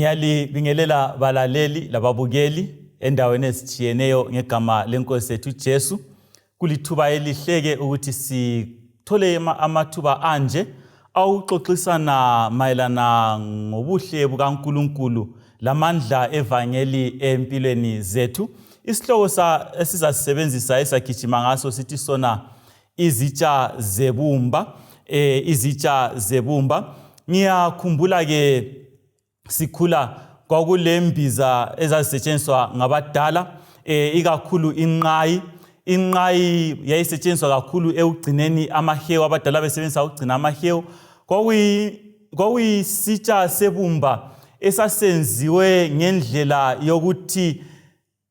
Ngiyalibingelela balaleli lababukeli endaweni ezitshiyeneyo ngegama lenkosi yethu Jesu. Kulithuba elihleke ukuthi sithole amathuba anje awuxoxisana mayelana ngobuhle bukaNkulunkulu lamandla evangeli empilweni zethu. Isihloko esizasebenzisa esagijima ngaso sithi sona Izitsha Zebumba, Izitsha Zebumba. Ngiyakhumbula ke sikhula kwakulembiza ezazisetshenziswa ngabadala, ikakhulu inqayi yayisetshenziswa kakhulu ekugcineni amahewu. Abadala besebenzisa ukugcina amahewu. Kwakuyisitsha sebumba esasenziwe ngendlela yokuthi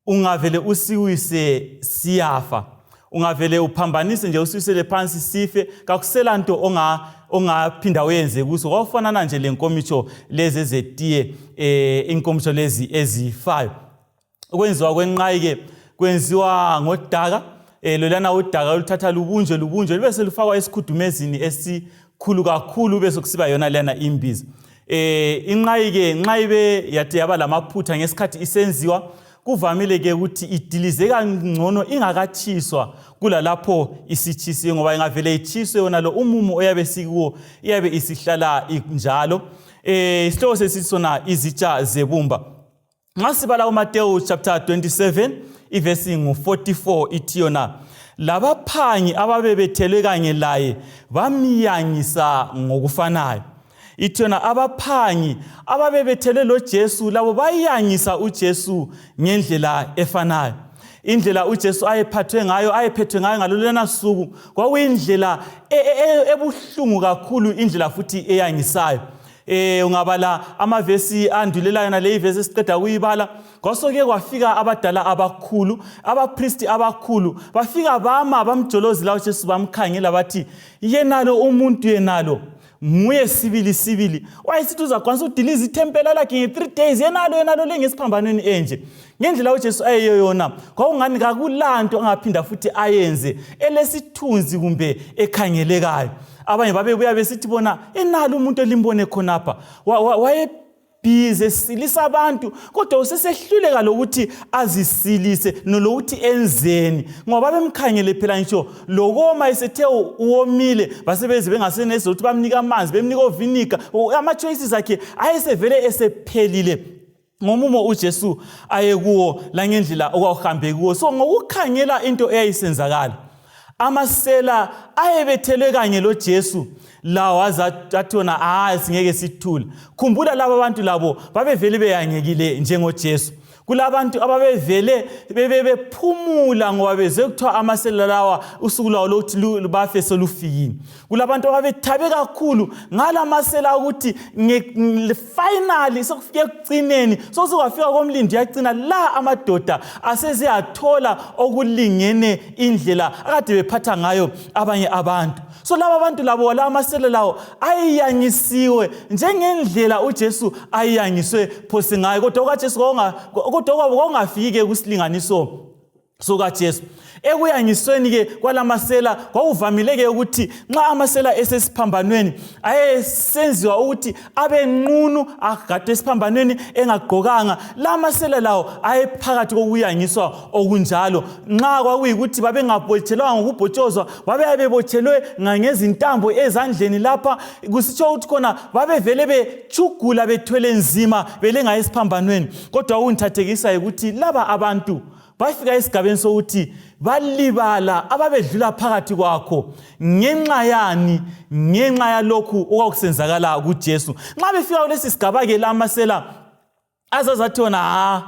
ungavele usiwise siyafa, ungavele uphambanise nje usiwisele phansi sife, kakusela nto ongaphinda uyenze kuso. Kwakufanana nje lenkomicho lezi ezetiye, inkomicho lezi ezifayo. Ukwenziwa kwenqayi ke kwenziwa ngodaka, lolana udaka oluthatha lubunjwe libe selufakwa esikhudumezini esikhulu kakhulu bese kusiba yona lena imbiza. Inqayi ke nqayibe yathi yaba lamaphutha ngesikhathi isenziwa. Kuvamile ke ukuthi idilize kangcono ingakathiswa kulalapho isitshisiwe, ngoba ingavele ithiswe yona lo umumo oyabe sikuwo iyabe isihlala njalo. Isihloko sesithi sona Izitsha Zebumba. Nxa sibala uMateyu chapter 27 iverse ngu-44 ithi yona, labaphangi ababebethelwe kanye laye bamyangisa ngokufanayo. Ithi yona abaphangi ababebethelwe lo Jesu labo bayangisa uJesu ngendlela efanayo. Indlela uJesu ayephethwe ngayo ngalolana suku kwakuyindlela ebuhlungu kakhulu, indlela futhi eyangisayo. Ungabala amavesi andulela yona le ivesi esiqeda kuyibala, kwasoke kwafika abadala abakhulu, abapristi abakhulu, bafika bamjolozela uJesu bamkhangela bathi, yenalo umuntu yenalo nguye sibili. Wayesithi uzakwanisa udiliza ithempeli lakhe nge-3 days, yenalo lengesiphambanweni enje. Ngendlela uJesu ayeyona kwakungani kakulanto angaphinda futhi ayenze elesithunzi kumbe ekhangelekayo. Abanye babebuya besithi bona, enalo umuntu elimbone khonapha wayebhize esilisa abantu, kodwa usesehluleka lokuthi azisilise nolokuthi enzeni, ngoba bemkhangele phela ngisho lokoma esethe uwomile basebeze bengaseneze ukuthi bamnika amanzi, bemnika ovinika. Ama-choices akhe ayesevele esephelile ngomumo uJesu ayekuwo langendlela okwawuhambe kuwo. So ngokukhangela into eyayisenzakala, amasela ayebethelwe kanye lo Jesu lawo azathona singeke sithule. Khumbula laba bantu labo babevele beyangekile njengoJesu. Kulabantu ababevele bephumula ngoba beze kuthiwa amasela lawa usuku lawo lokuthi bafe solufikile. Kulabantu ababethabe kakhulu ngalamasela ukuthi finally sokufike ekugcineni, sokufika komlindi yagcina la amadoda aseze athola okulingene indlela akade bephatha ngayo abanye abantu. So laba abantu labo la amasela lawo ayiyangisiwe njengendlela uJesu ayiyangiswe phose ngayo, kodwa uJesu kwakungafike kusilinganiso sokaJesu. Ekuyangisweni ke kwalamasela kwakuvamile ke ukuthi nxa amasela esesiphambanweni ayesenziwa ukuthi abe nqunu, agade esiphambanweni engagqokanga. La masela lawo ayephakathi kokuyangiswa okunjalo. Nxa kwakuyikuthi babengabotshelwanga ngokubhotshozwa, babeyabebotshelwe ngezintambo ezandleni lapha, kusitsho ukuthi khona babevele bechugula bethwele nzima belenga esiphambanweni. Kodwa ungithathekisa ukuthi laba abantu bafika esigabeni sokuthi balibala ababedlula phakathi kwakho ngenxa yani, ngenxa yalokhu okwakusenzakala kuJesu. Nxa befika kulesi sigaba ke lamasela azazathi wona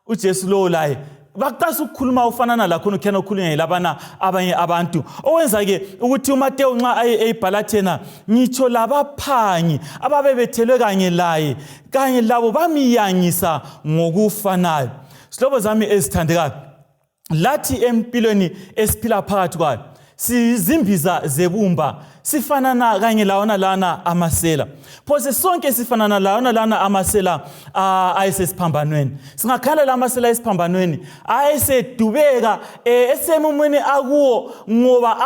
uJesu lo laye baqasa ukukhuluma ufanana lakho ukhona ukukhulunywa labana abanye abantu. Owenza ke ukuthi uMateyu nxa eyibhala thena, ngitsho labaphangi ababebethelwe kanye laye kanye labo bamiyangisa ngokufanayo. Sihlobo zami ezithandekayo, lathi empilweni esiphila phakathi kwayo sizimbiza zebumba sifanana kanye lawona lana amasela. Phose sonke sifanana lawona lana amasela ayesesiphambanweni. Singakhala la amasela esiphambanweni ayesedubeka esemumweni akuwo ngoba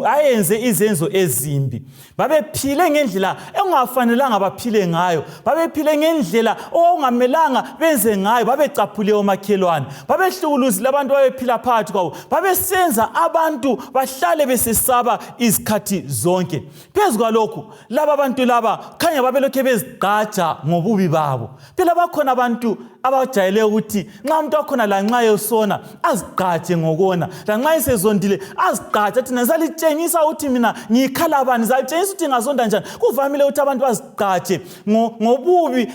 ayenze izenzo ezimbi. Babephile ngendlela engafanelanga baphile ngayo. Babephile ngendlela okungamelanga benze ngayo. Babecaphule omakhelwane. Babehlukuluzile abantu babephila phakathi kwabo. Babesenza abantu bahlale besesaba izikhathi zonke. Phezu kwalokho laba abantu laba khanya babelokhe bezigqaja ngobubi babo. Phela bakhona abantu abajayele ukuthi nxa umuntu wakhona la nxa yosona azigqaje ngokona, la nxa esezondile azigqaje athi nazalitshengisa ukuthi mina ngikhala abani, zalitshengisa ukuthi ngazonda njani. Kuvamile ukuthi abantu bazigqaje ngobubi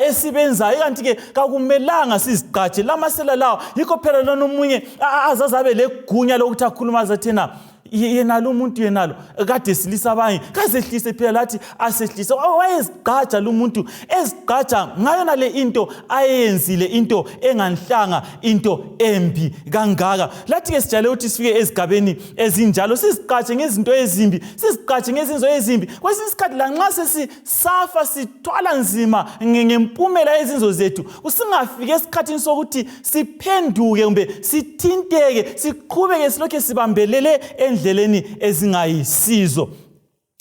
esibenzayo, kanti ke kakumelanga sizigqaje. Lamasela lawo yikho phela lona umunye azazabe legunya lokuthi akhuluma zathena yenalo umuntu yenalo kade silisa abanye kazehlise phela lathi asehlise. Wayezigqaja lo muntu ezigqaja ngayona le into ayenzile, into enganhlanga, into embi kangaka. Lathi ke sijale ukuthi sifike ezigabeni ezinjalo sizigqaje ngezinto ezimbi, sizigqaje ngezinto ezimbi. Kwesinye isikhathi la nxa sesisafa sithwala nzima ngempumela ezinzo zethu, usingafike esikhathini sokuthi siphenduke kumbe sithinteke siqhubeke silokhe sibambelele endleleni ezingayisizo.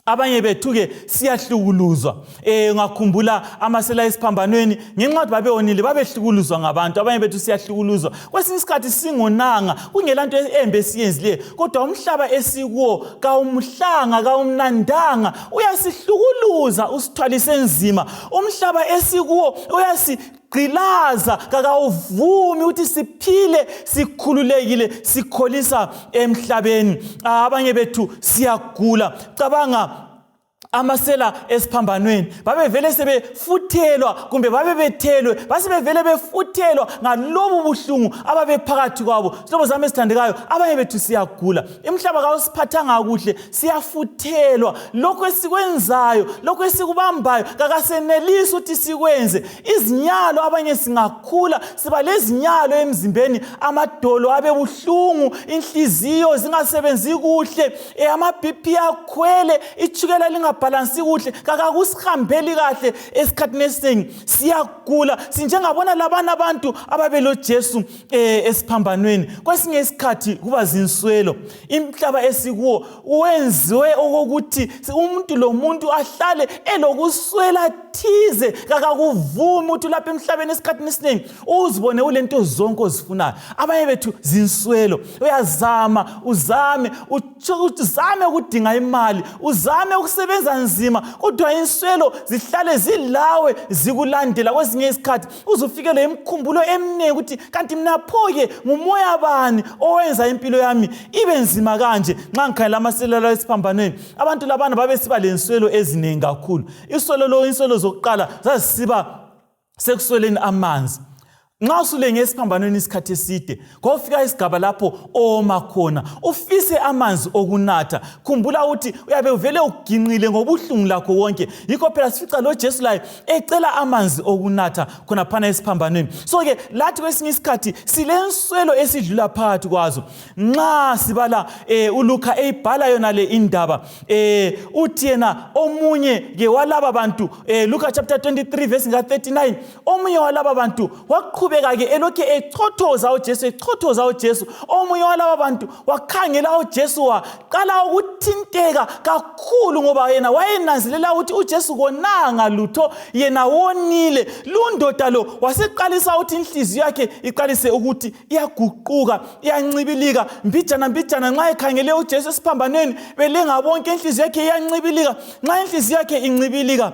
Abanye bethu-ke siyahlukuluzwa. Ngakhumbula amasela esiphambanweni ngenxa yokuthi babewonile babehlukuluzwa ngabantu. Abanye bethu siyahlukuluzwa. Kwesinye isikhathi singonanga kungelanto embi esiyenzileyo, kodwa umhlaba esikuwo kawumhlanga kawumnandanga, uyasihlukuluza usithwalise nzima. Umhlaba esikuwo uyasiqilaza kakawuvumi ukuthi siphile sikhululekile sikholisa emhlabeni. Abanye bethu siyagula. Cabanga amasela esiphambanweni babevele sebefuthelwa kumbe babebethelwe basebevele befuthelwa ngalobu buhlungu ababephakathi kwabo. Hlobo zami esithandekayo, abanye bethu siyagula. Imhlaba kawusiphathanga kuhle, siyafuthelwa. Lokho esikwenzayo, lokho esikubambayo kakasenelisi ukuthi sikwenze. Izinyalo abanye singakhula siba lezinyalo emzimbeni, amadolo abe buhlungu, inhliziyo zingasebenzi kuhle, ama-BP akhwele, itshukela lingabalansi kuhle, kakakusihambeli kahle. Esikhathini esiningi siyagula sinjengabona labana abantu ababelo Jesu esiphambanweni. Kwesinye isikhathi kuba zinswelo. Imhlaba esikuwo wenziwe okokuthi umuntu lo muntu ahlale elokuswela thize, kakakuvumi ukuthi lapha emhlabeni esikhathini esiningi uzibone ulento zonke ozifunayo. Abanye bethu zinswelo. Uyazama uzame ukudinga imali, uzame ukusebenza nzima, kodwa inswelo zihlale zilawe zikulandela. Kwesinye isikhathi uzufikele imkhumbulo emnengi ukuthi kanti mina phoke ngumoya bani owenza impilo yami ibe nzima kanje. Nxa ngikhangela amasela esiphambanweni, abantu labana babesiba lenswelo ezinengi kakhulu. Inswelo zokuqala zazisiba sekusweleni amanzi. Nxa usulenge esiphambanweni isikhathi eside, kwafika isigaba lapho oma khona ufise amanzi okunatha. Khumbula ukuthi uyabe uvele uginqile ngobuhlungu lakho wonke. Yikho phela sifica lo Jesu laye ecela amanzi okunatha khona phana esiphambanweni. So ke lathi kwesinye isikhathi silenswelo esidlula phakathi kwazo. Nxa sibala uLuka eyibhala yona le indaba, uthi yena omunye ke walaba bantu, Luka chapter 23 verse 39, omunye walaba bantu waqhubeka ke elokhe echothoza uJesu. Omunye walaba bantu wakhangela uJesu waqala ukuthinteka kakhulu ngoba yena wayenanzelela ukuthi uJesu konanga lutho, yena wonile. Lundoda lo waseqalisa ukuthi inhliziyo yakhe iqalise ukuthi iyaguquka, iyancibilika mbijana nxa ekhangele uJesu esiphambanweni belenga bonke inhliziyo yakhe iyancibilika. Nxa inhliziyo yakhe incibilika,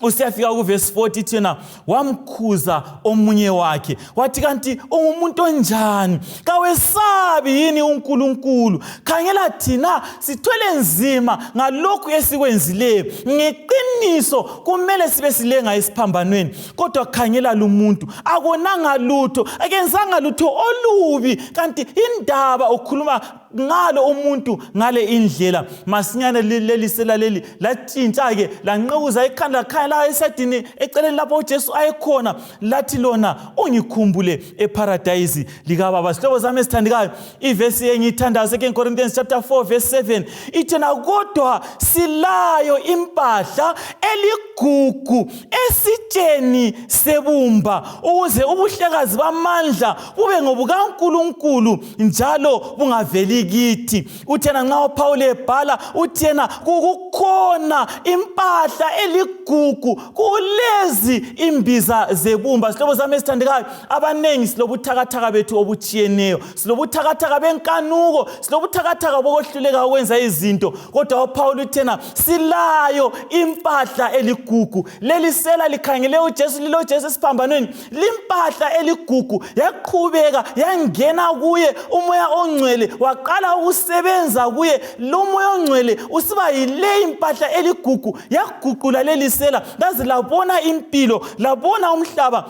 usiyafika ku verse 40 thina wamkhuza omunye wakhe wathi kanti ungumuntu onjani, kawesabi yini uNkulunkulu? Khangela thina sithwele nzima ngalokhu esikwenzileyo. Ngeqiniso kumele sibe silenga esiphambanweni, kodwa khangela lo muntu akonanga lutho, akenzanga lutho olubi, kanti indaba ukhuluma ngalo umuntu ngale indlela. Masinyane leli sela leli latshintsha ke lanqeuza ikhanda khaya la esadini eceleni lapho uJesu ayekhona, lathi lona ungikhumbule eparadise lika baba. Sihlobo zami esithandekayo, ivesi engiyithandayo 2 Corinthians chapter 4 verse 7 ithena kodwa silayo impahla eligugu esitsheni sebumba ukuze ubuhlekazi bamandla bube ngobukaNkulunkulu njalo bungaveli kithi. Uthena nxa uPaul ebhala uthena kukhona impahla eligugu kulezi imbiza zebumba. Sihlobo zami esithandekayo, abanengi silobuthakathaka bethu obutshiyeneyo, silobuthakathaka benkanuko, silobuthakathaka bokuhluleka ukwenza izinto, kodwa uPaul uthena silayo impahla eligugu. Leli sela likhangele uJesu, lilo Jesu esiphambanweni, limpahla eligugu yaqhubeka yangena kuye umoya ongcwele waqala ukusebenza kuye. Lo moya ongcwele usiba yile impahla eligugu yaguqula leli sela laze labona impilo, labona umhlaba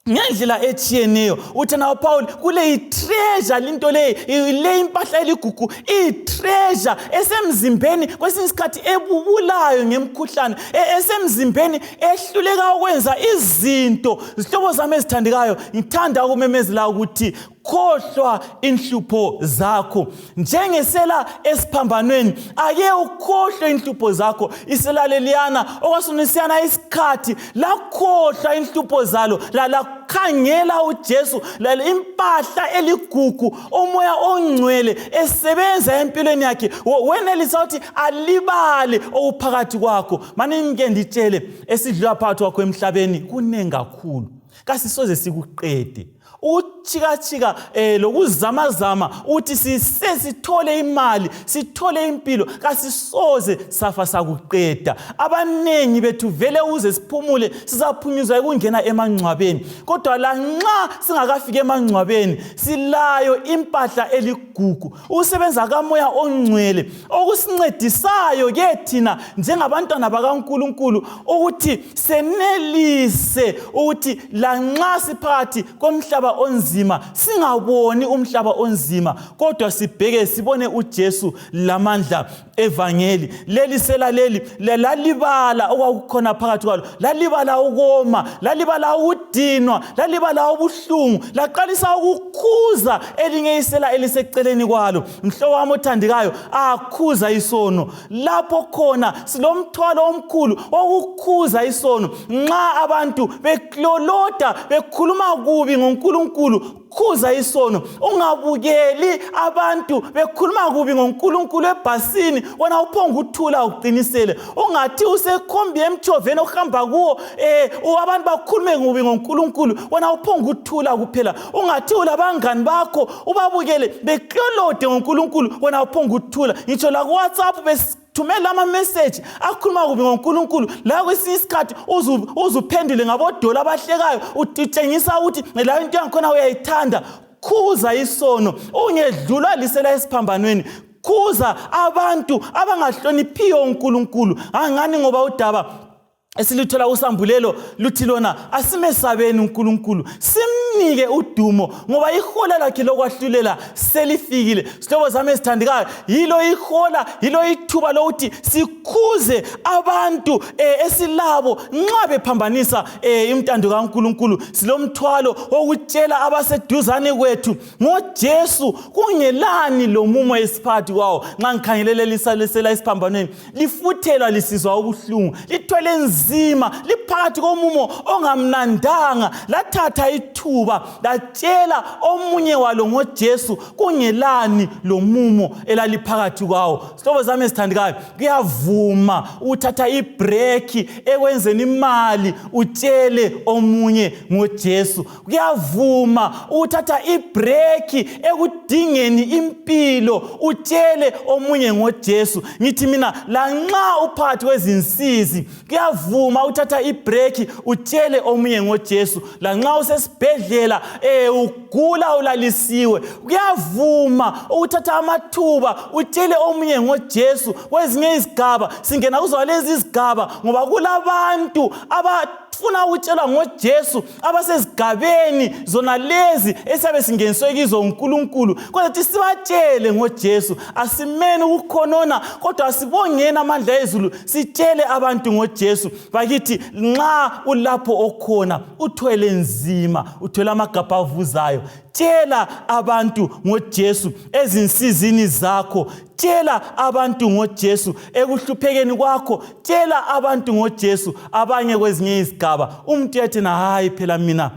ngendlela etshiyeneyo. Uthena uPaul kule treasure linto le impahla eligugu treasure esemzimbeni kwesinye isikhathi ebubulayo ngemkhuhlane, esemzimbeni ehluleka ukwenza izinto. Sihlobo zami ezithandekayo, ngithanda ukumemezela ukuthi khohlwa inhlupho zakho. Njengesela esiphambanweni, ake ukhohlwe inhlupho zakho. Isela leliyana okwasunisiyana isikhathi lakhohlwa inhlupho zalo, lakhangela uJesu, impahla eligugu, umoya ongcwele esebenza empilweni yakhe, wenelisa ukuthi alibale okuphakathi kwakho. Manje ngike nditshele, esidlula phakathi kwakho emhlabeni kunengi kakhulu, kasisoze sikuqede. Uchika lokuzamazama uthi sithole imali, sithole impilo, kasisoze safa sakuqeda. Abanengi bethu vele uze siphumule sizaphunyuzwa ukungena emangcwabeni, kodwa la nxa singakafika emangcwabeni silayo impahla eligugu, usebenza kamoya ongcwele okusincedisayo ke thina njengabantwana bakaNkulunkulu ukuthi senelise ukuthi la nxa siphakathi komhlaba onzima singaboni umhlaba onzima, kodwa sibheke sibone uJesu lamandla evangeli. Leli sela leli lalibala okwakukhona phakathi kwalo, lalibala ukoma, lalibala ukudinwa, lalibala ubuhlungu, laqalisa ukukhuza elinye isela eliseceleni kwalo. Mhlobo wami othandekayo, akhuza isono. Lapho khona silomthwalo omkhulu okukhuza isono. Nxa abantu bekloloda bekhuluma kubi ngoNkulunkulu, khuza isono. Ungabukeli abantu bekhuluma kubi ngoNkulunkulu ebhasini wena uphonga uthula uqinisele. Ungathi usekhombi emthoveni ohamba kuwo abantu bakhulume kubi ngoNkulunkulu wena uphonga uthula kuphela. Ungathi ulabangani bakho ubabukele beklolode ngoNkulunkulu wena uphonga uthula. Ngitsho la ku WhatsApp thumela ama-message akhuluma kubi ngoNkulunkulu, la kwesinye isikhathi uzuphendule ngabodola abahlekayo, utshengisa ukuthi la into yankhona uyayithanda. Khuza isono, ungedlulwa lisela esiphambanweni. Khuza abantu abangahloniphiyo uNkulunkulu. Angani ngoba udaba esilithola usambulelo luthi lona asimesabeni uNkulunkulu, simnike udumo ngoba ihola lakhe lokwahlulela selifikile. Sihlobo zami ezithandekayo, yilo ihola, yilo ithuba lokuthi sikhuze abantu esilabo nxa bephambanisa imntando kaNkulunkulu. Silomthwalo wokutshela abaseduzane kwethu ngoJesu kungelani lomumo esiphakathi kwawo. Nxa ngikhangelele lisala esiphambanweni, lifuthelwa lisizwa ubuhlungu, lithwele nzima, liphakathi komumo ongamnandanga, lathatha ithuba latshela omunye walo ngoJesu kungelani lomumo elaliphakathi kwawo. Sihlobo zami ezithandekayo, kuyavuma uthatha ibreak ekwenzeni imali utshele omunye ngoJesu. Kuyavuma uthatha ibreak ekudingeni impilo utshele omunye ngoJesu. Ngithi mina la nxa uphakathi kwezinsizi, kuyavuma uthatha ibreak utshele omunye ngoJesu. La nxa usesibhedlela ugula ulalisiwe, kuyavuma uthatha amathuba utshele omunye ngoJesu. Kwezinye izigaba singena kuzo lezi izigaba ngoba kulabantu abafuna ukutshelwa ngoJesu abasezigabeni zona lezi esabe singeniswe kizo uNkulunkulu kodwa sibatshele ngoJesu asimeni ukukhonona kodwa asibongeni amandla ezulu sitshele abantu ngoJesu bakithi nxa ulapho okhona uthwele nzima uthwele amagabha avuzayo tshela abantu ngoJesu ezinsizini zakho tshela abantu ngoJesu ekuhluphekeni kwakho tshela abantu ngoJesu abanye kwezinye izigaba umuntu yathi na hayi phela mina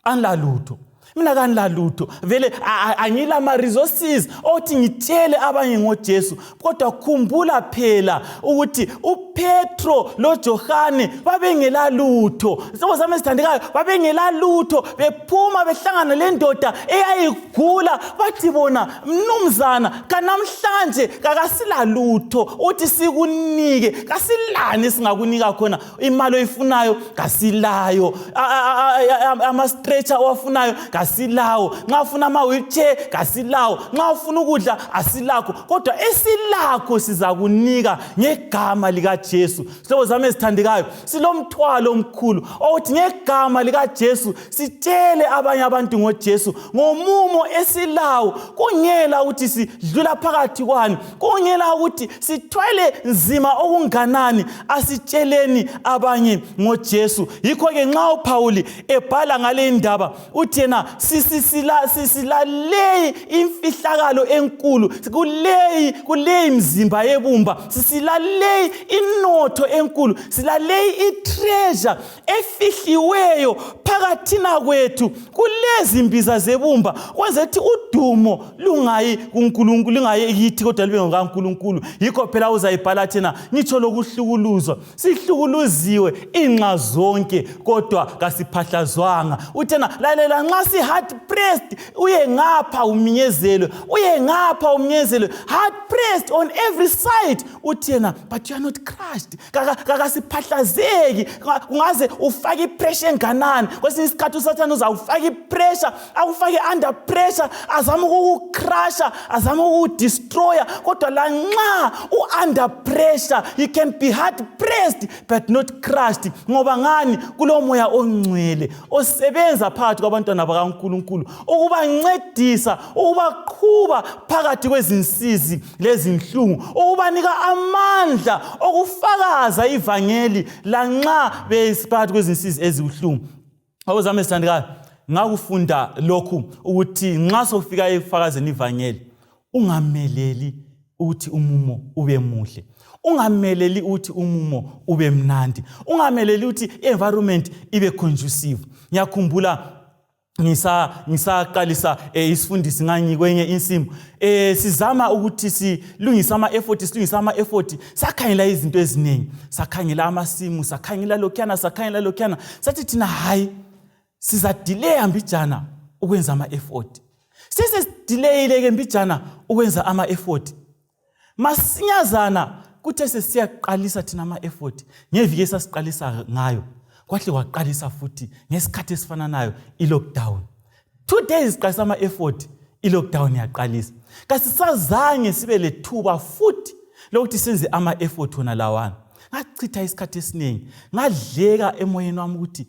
angilalutho mina kangilalutho vele angila ma resources othi ngitshele abanye ngoJesu kodwa khumbula phela ukuthi uPetro loJohane babengelalutho zami ezithandekayo babengelalutho bephuma behlangana lendoda eyayigula bathi bona mnumzana kanamhlanje kakasilalutho uthi sikunike kasilani singakunika khona imali oyifunayo kasilayo ama stretcher owafunayo kasilawo nxa ufuna ama wheelchair kasilawo nxa ufuna ukudla asilakho kodwa esilakho sizakunika ngegama likaJesu hlobo zami ezithandekayo silomthwalo omkhulu othi ngegama likaJesu sitshele abanye abantu ngoJesu ngomumo esilawo kungela ukuthi sidlula phakathi kwani kungela ukuthi sithwele nzima okunganani asitsheleni abanye ngoJesu yikho ke nxa uPauli ebhala ngale indaba uthi yena silalei imfihlakalo enkulu kulei mzimba yebumba silalei inotho enkulu silalei itreasure efihliweyo phakathina kwethu kulezi mbiza zebumba kwenza ukuthi udumo lungayi kuNkulunkulu lungayi kithi kodwa libe ngokaNkulunkulu yikho phela uzayibhala thina ngitsho lokuhlukuluzwa sihlukuluziwe inxa zonke kodwa kasiphahlazwanga uthena lalela nxa si hard pressed uye ngapha uminyezelwe hard pressed on every side uthena but you are not crushed kakasiphahlazeki ungaze ufake pressure enganani kwesinye isikhathi uSathane uzawufaka ipressure akufake under pressure azama ukucrusha azama ukudestroya kodwa la nxa under pressure you can be hard pressed but not crushed ngoba ngani kulomoya ongcwele osebenza phakathi kwabantwana bakaNkulunkulu ukubancedisa ukubaqhuba phakathi kwezinsizi lezinhlungu ukubanika amandla okufakaza ivangeli lanxa bephakathi kwezinsizi ezibuhlungu awuzame sithandekayo ngakufunda lokhu ukuthi nxa sofika ekufakazeni ivangeli ungameleli ukuthi umumo ube muhle ungameleli ukuthi umumo ube mnandi ungameleli ukuthi environment ibe conducive ngiyakhumbula ngisaqalisa isifundisi nganyikwenye insimo sizama ukuthi silungisa ama effort sakhangela izinto eziningi sakhangela amasimu sakhangela lokhuyana sathi thina hayi siza delay mbijana ukwenza ama effort delay ke mbijana ukwenza ama effort masinyazana kuthe sesiyaqalisa thina ama effort ngeviki esasiqalisa ngayo kwahle waqalisa futhi ngesikhathi esifananayo ilockdown 2 days qalisa ama effort ilockdown yaqalisa kasisazange sibe lethuba futhi lokuthi senze ama effort wona lawana ngachitha isikhathi esiningi ngadleka emoyeni wami ukuthi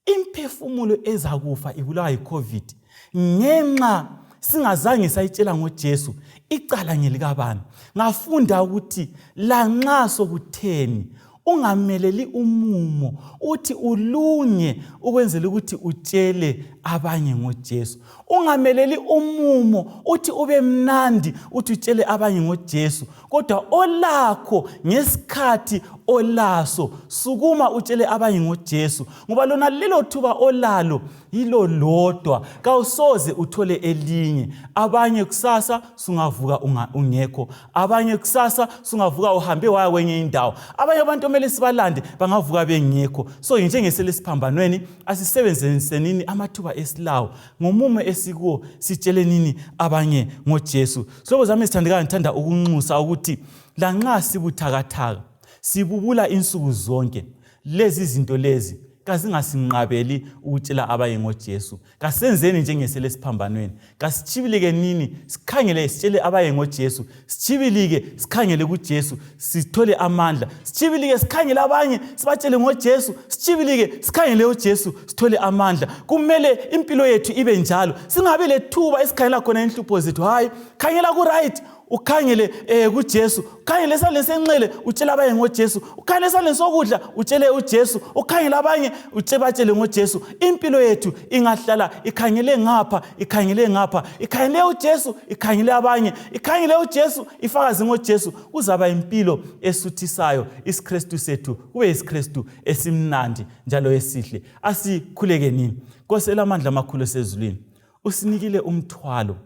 imphefumulo ezakufa ibulawa yiCovid ngenxa singazange sayitshela ngoJesu icala ngelikabani ngafunda ukuthi lanxa sokutheni ungameleli umumo uthi ulunge ukwenzela ukuthi utshele abanye ngoJesu ungameleli umumo uthi ube mnandi uthi utshele abanye ngoJesu kodwa olakho ngesikhathi olaso sukuma utshele abanye ngoJesu ngoba lona lelo thuba olalo yilo lodwa kawusoze uthole elinye abanye kusasa sungavuka ungekho abanye kusasa sungavuka uhambe waya kwenye indawo abanye abantu omele sibalande bangavuka bengekho so njengesele siphambanweni asisebenzensenini amathuba esilawo ngomumo esikuwo sitshele nini abanye ngoJesu hlobo zami sithandekayo ngithanda ukunxusa ukuthi lanxa sibuthakathaka sibubula insuku zonke lezi zinto lezi kazingasinqabeli ukutshela abanye ngoJesu. Kasenzeni njengesele siphambanweni. Kasichibilike nini sikhangele sitshele abanye ngoJesu. Sichibilike sikhangele kuJesu sithole amandla. Sichibilike sikhangele abanye sibatshele ngoJesu. Sichibilike sikhangele uJesu sithole amandla. Kumele impilo yethu ibe njalo. Singabe lethuba esikhangela khona inhlupho zethu. Hayi, khangela ku right. Ukhangele kuJesu, ukhangele esandleni senxele utshela abanye ngoJesu, ukhangele esandleni sokudla utshele uJesu, ukhangele abanye batshele ngoJesu. Impilo yethu ingahlala ikhangele ngapha, ikhangele ngapha, ikhangele uJesu, ikhangele abanye, ikhangele uJesu, ifakaze ngoJesu. Kuzaba impilo esuthisayo. IsiKristu sethu kube isikristu esimnandi njalo esihle. Asikhuleke nini? Nkosi elamandla amakhulu esezulwini, usinikile umthwalo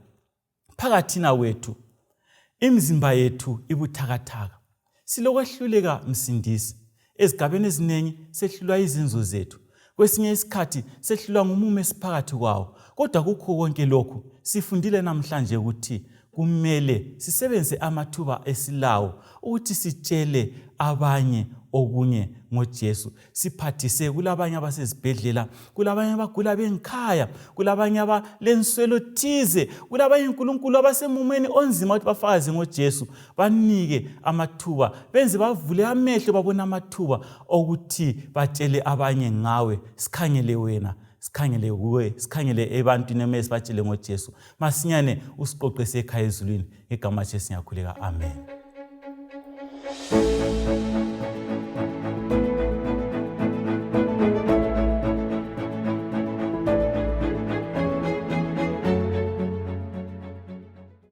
phakathina wethu. Imizimba yethu ibuthakathaka. Silokwehluleka msindisi. Ezigabeni eziningi sehlulwa izinzo zethu. Kwesinye isikhathi sehlulwa ngumumo esiphakathi kwawo. Kodwa kukho konke lokhu sifundile namhlanje ukuthi kumele sisebenzise amathuba esilawo ukuthi sitshele abanye okunye ngoJesu. Siphathise kulabanye abasezibhedlela, kulabanye abagula bengikhaya, kulabanye abalenswelo thize, kulabanye uNkulunkulu abasemumeni onzima ukuthi bafakaze ngoJesu. Banike amathuba, benze bavule amehlo babona amathuba okuthi batshele abanye ngawe. Sikhangele wena, sikhangele kuwe, sikhangele ebantwini emesibatshele ngoJesu. Masinyane usiqoqe ekhaya ezulwini ngegama laJesu siyakhuleka. Amen.